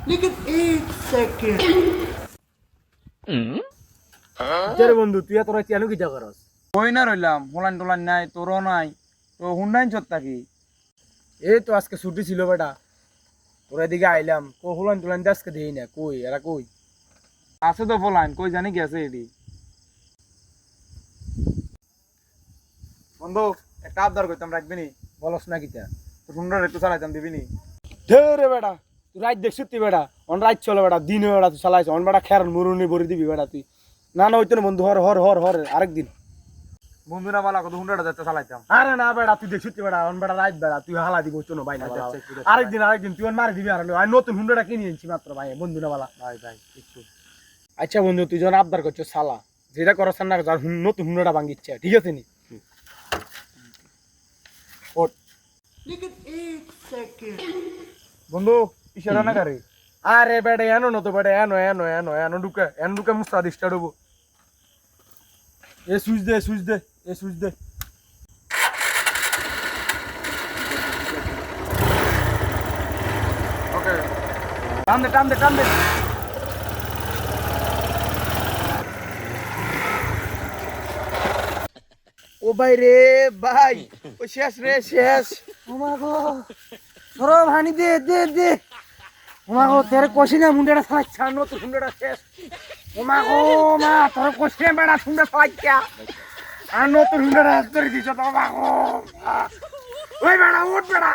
लेकिन एक सेकंड আরে বন্ধু তুই তোরা কেন কি যা করস? কই না রইলাম, হোলান টোলান নাই, তোরও নাই, তো হুন্ডাইন চত্তা কি? এই তো আজকে ছুটি ছিল বেটা, তোরা এদিকে আইলাম, কো হুলান তুলান আজকে দেই না, কই এরা কই? আছে তো ফলাইন, কই জানি গেছে এটি। বন্ধু একটা আবদার করতাম, রাখবি নি? বলস না কিতা? তোর হুন্ডার একটু চালাইতাম, দিবি নি? ধরে বেটা, তুই রাত দেখছিস তুই বেটা, অন রাত চলে বেটা, দিনে বেটা তুই চালাইছ, অন বেটা খের মুরুনি ভরি দিবি বেটা তুই। না না হইতো না বন্ধু, হর হর হর হর আরেকদিন। বন্ধুরা বালা কত হুন্ডাটা যাতে চালাইতাম। আরে না বেটা, তুই দেখছিস তুই বেটা, অন বেটা রাত বেটা তুই হালা দিব চনো ভাই না। আরেকদিন আরেকদিন তুই অন মারি দিবি, আর আমি নতুন হুন্ডাটা কিনে এনেছি মাত্র ভাই, বন্ধু না বালা। ভাই ভাই একটু। আচ্ছা বন্ধু, তুই যখন আবদার করছো সালা, যেটা করছ না যার নতুন হুন্ডাটা ভাঙিচ্ছে, ঠিক আছে নি? ওঠ। लेकिन एक सेकंड বন্ধু ইশারা না করে। আরে বেটা এনো না তো বেটা, এনো এনো এনো এনো ঢুকে মুস্তাদ স্টার্ট হবো। এ সুইচ দে সুইচ দে, এ সুইচ দে। ওকে, টান দে টান দে টান দে। ও ভাই রে ভাই, ও শেষ রে শেষ। ও মা গো, সরো ভানি দে দে দে। ও মা গো, তেরে কষিনা মুন্ডাটা চালাচ্ছা, নতুন হুন্ডাটা শেষ। ও মা গো মা, তোর কষিনা বেড়া হুন্ডা চালাচ্ছা, আর নতুন হুন্ডাটা করে দিছ তো। মা গো ওই বেড়া, উঠ বেড়া।